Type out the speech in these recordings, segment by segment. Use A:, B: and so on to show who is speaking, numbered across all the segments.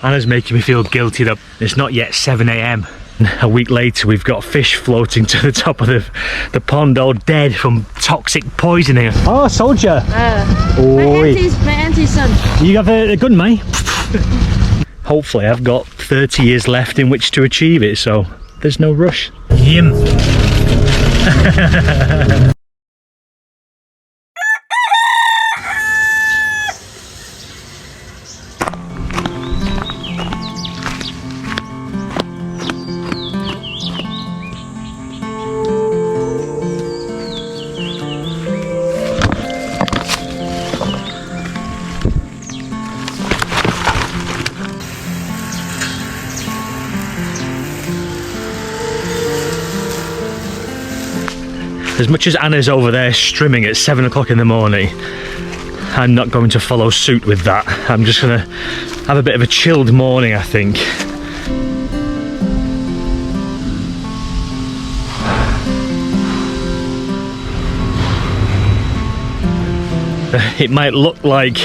A: Anna's making me feel guilty that it's not yet 7 AM. A week later, we've got fish floating to the top of the pond, all dead from toxic poisoning. Oh, soldier!
B: My auntie's son.
A: You have a gun, mate? Hopefully, I've got 30 years left in which to achieve it, so there's no rush. Yim! As much as Anna's over there strimming at 7 o'clock in the morning, I'm not going to follow suit with that. I'm just gonna have a bit of a chilled morning, I think. It might look like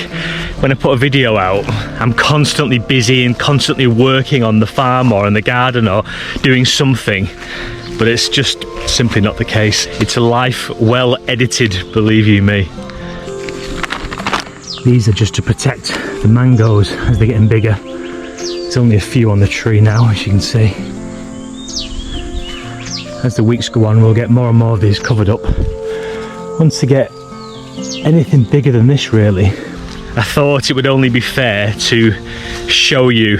A: when I put a video out, I'm constantly busy and constantly working on the farm or in the garden or doing something. But it's just simply not the case. It's a life well edited, believe you me. These are just to protect the mangoes as they're getting bigger. There's only a few on the tree now, as you can see. As the weeks go on, we'll get more and more of these covered up. Once they get anything bigger than this, really, I thought it would only be fair to show you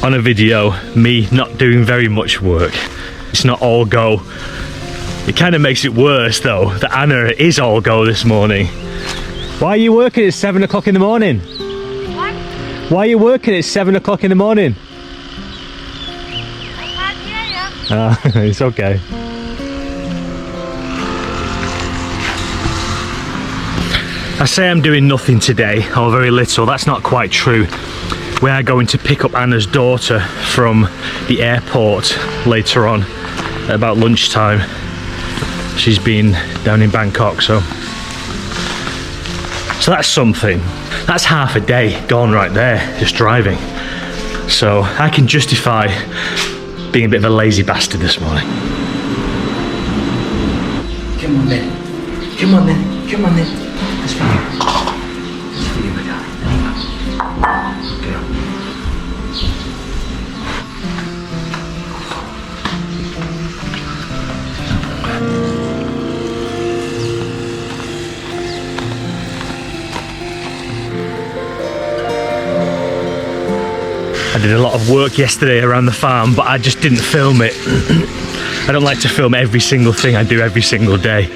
A: on a video me not doing very much work. It's not all go. It kind of makes it worse though that Anna is all go this morning. Why are you working at 7 o'clock in the morning?
B: What?
A: Why are you working at 7 o'clock in the morning?
B: I can't hear you.
A: Ah, it's okay. I say I'm doing nothing today, or very little. That's not quite true. We are going to pick up Anna's daughter from the airport later on at about lunchtime. She's been down in Bangkok, so that's something. That's half a day gone right there, just driving. So I can justify being a bit of a lazy bastard this morning. Come on then, come on then, come on then. That's for you. That's for you, my darling. There you go. Good. I did a lot of work yesterday around the farm, but I just didn't film it. I don't like to film every single thing I do every single day.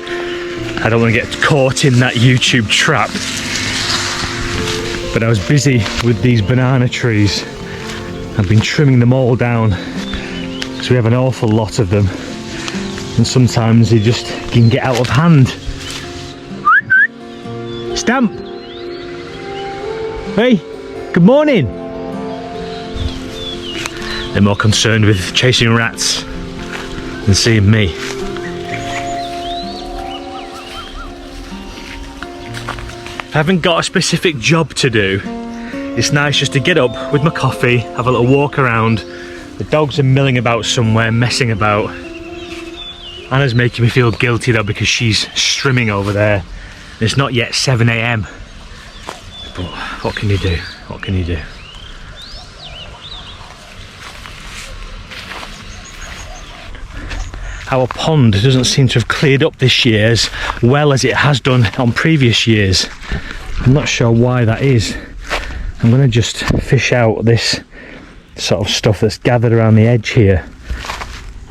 A: I don't want to get caught in that YouTube trap. But I was busy with these banana trees. I've been trimming them all down because we have an awful lot of them. And sometimes they just can get out of hand. Stamp! Hey, good morning! They're more concerned with chasing rats than seeing me. If I haven't got a specific job to do, it's nice just to get up with my coffee, have a little walk around. The dogs are milling about somewhere, messing about. Anna's making me feel guilty though because she's strimming over there. It's not yet 7 AM. But what can you do? What can you do? Our pond doesn't seem to have cleared up this year as well as it has done on previous years. I'm not sure why that is. I'm going to just fish out this sort of stuff that's gathered around the edge here.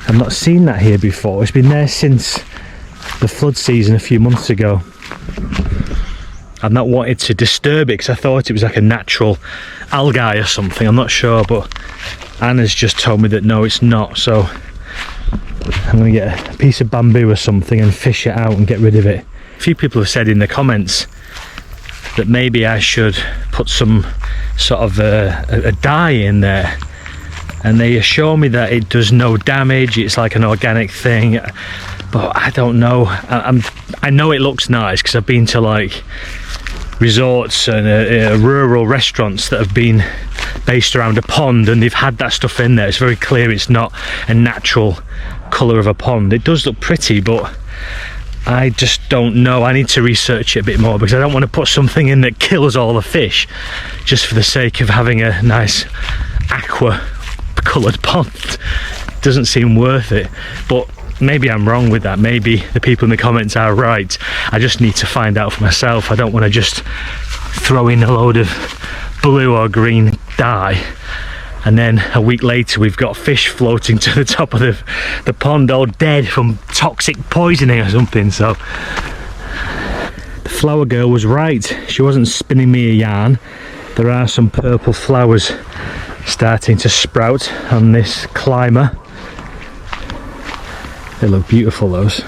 A: I've not seen that here before. It's been there since the flood season a few months ago. I've not wanted to disturb it because I thought it was like a natural algae or something. I'm not sure, but Anna's just told me that no, it's not. So I'm going to get a piece of bamboo or something and fish it out and get rid of it. A few people have said in the comments that maybe I should put some sort of a dye in there, and they assure me that it does no damage, it's like an organic thing, but I don't know. I know it looks nice because I've been to like resorts and rural restaurants that have been based around a pond, and they've had that stuff in there. It's very clear it's not a natural colour of a pond. It does look pretty, but I just don't know. I need to research it a bit more, because I don't want to put something in that kills all the fish just for the sake of having a nice aqua coloured pond. Doesn't seem worth it. But maybe I'm wrong with that. Maybe the people in the comments are right. I just need to find out for myself. I don't want to just throw in a load of blue or green dye, and then a week later we've got fish floating to the top of the pond all dead from toxic poisoning or something. So the flower girl was right. She wasn't spinning me a yarn. There are some purple flowers starting to sprout on this climber. They look beautiful, those.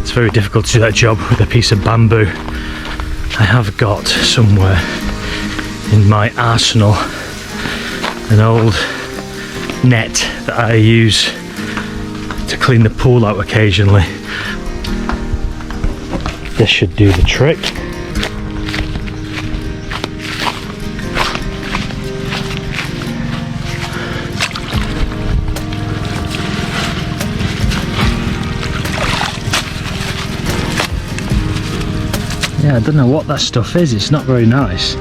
A: It's very difficult to do that job with a piece of bamboo. I have got somewhere in my arsenal an old net that I use to clean the pool out occasionally. This should do the trick. Yeah, I don't know what that stuff is. It's not very nice.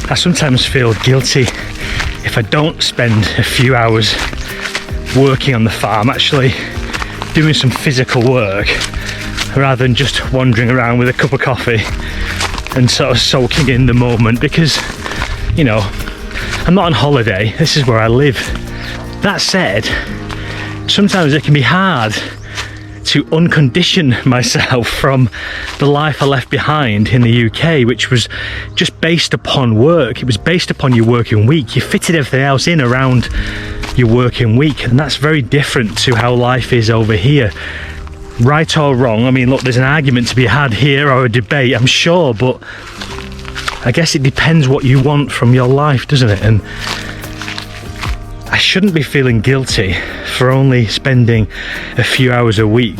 A: I sometimes feel guilty if I don't spend a few hours working on the farm, actually doing some physical work, rather than just wandering around with a cup of coffee and sort of soaking in the moment, because, you know, I'm not on holiday, this is where I live. That said, sometimes it can be hard to uncondition myself from the life I left behind in the UK, which was just based upon work. It was based upon your working week. You fitted everything else in around your working week, and that's very different to how life is over here. Right or wrong, I mean, look, there's an argument to be had here, or a debate, I'm sure, but I guess it depends what you want from your life, doesn't it? And I shouldn't be feeling guilty for only spending a few hours a week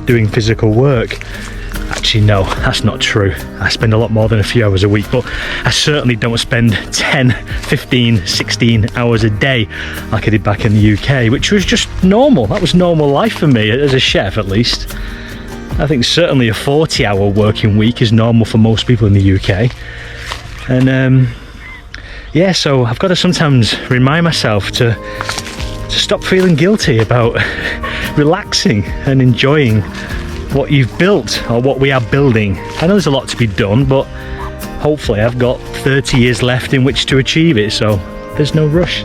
A: doing physical work. Actually, no, that's not true. I spend a lot more than a few hours a week, but I certainly don't spend 10, 15, 16 hours a day like I did back in the UK, which was just normal. That was normal life for me, as a chef at least. I think certainly a 40-hour working week is normal for most people in the UK. And yeah, so I've got to sometimes remind myself to stop feeling guilty about relaxing and enjoying what you've built, or what we are building. I know there's a lot to be done, but hopefully I've got 30 years left in which to achieve it, so there's no rush.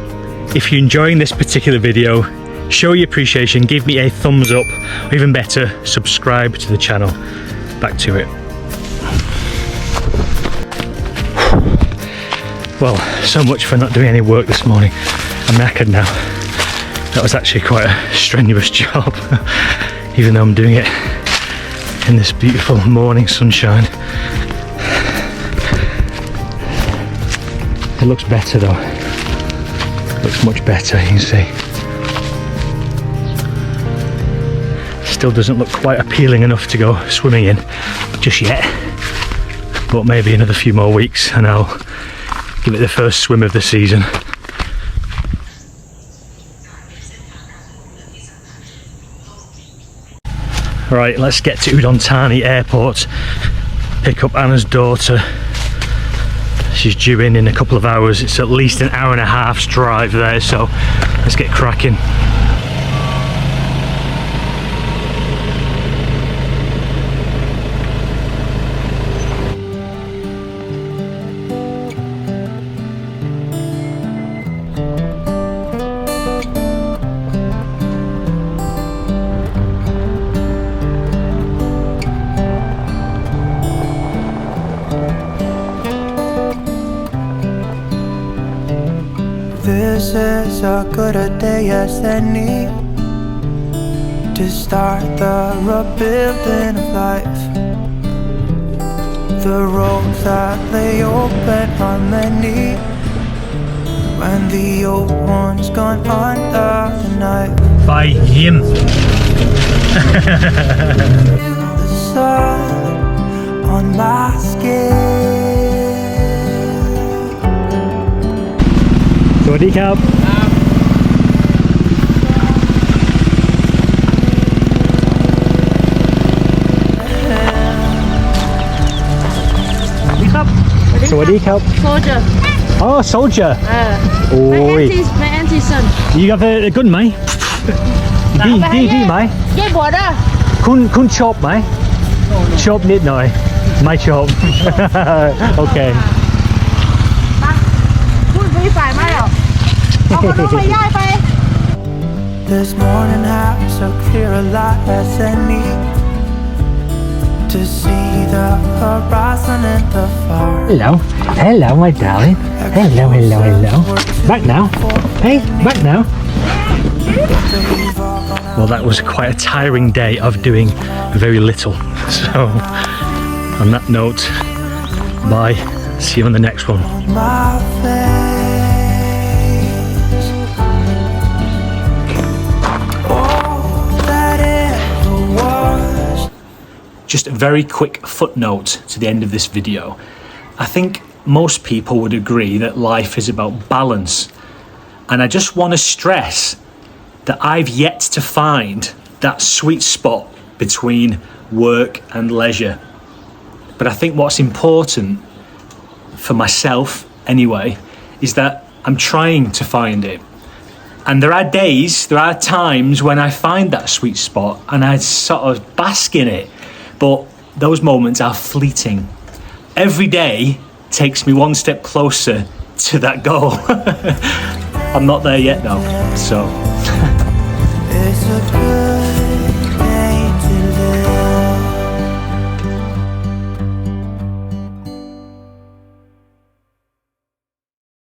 A: If you're enjoying this particular video, show your appreciation, give me a thumbs up, or even better, subscribe to the channel. Back to it. Well, so much for not doing any work this morning. I'm knackered now. That was actually quite a strenuous job, even though I'm doing it in this beautiful morning sunshine. It looks better though. It looks much better, you can see. Still doesn't look quite appealing enough to go swimming in just yet, but maybe another few more weeks and I'll give it the first swim of the season. Right, let's get to Udon Thani Airport, pick up Anna's daughter. She's due in a couple of hours. It's at least an hour and a half's drive there, so let's get cracking.
C: This is as good a day as any to start the rebuilding of life. The roads that lay open are many when the old one's gone under the night.
A: By him.
C: The sun on my skin.
A: สวัสดีครับสวัสดีครับ
B: Soldier.
A: Oh, soldier. โอ้ย
B: My auntie's son.
A: You have a gun ไหมดีไหม
B: เย่บวชอ่ะ
A: คุณชอบไหมชอบนิดหน่อยไม่ชอบ โอเค
B: พูดไม่ฝ่ายมาแล้วเอาคนนู้นไปย่ายไป
C: This morning has so clear a light as any to see the horizon and the far.
A: Hello my darling. Hello. Back now. Hey, back now. Well, that was quite a tiring day of doing very little. So, on that note, bye. See you on the next one.
C: My face. All that ever was.
A: Just a very quick footnote to the end of this video. I think most people would agree that life is about balance. And I just want to stress that I've yet to find that sweet spot between work and leisure. But I think what's important for myself anyway is that I'm trying to find it. And there are days, there are times when I find that sweet spot and I sort of bask in it. But those moments are fleeting. Every day takes me one step closer to that goal. I'm not there yet though, so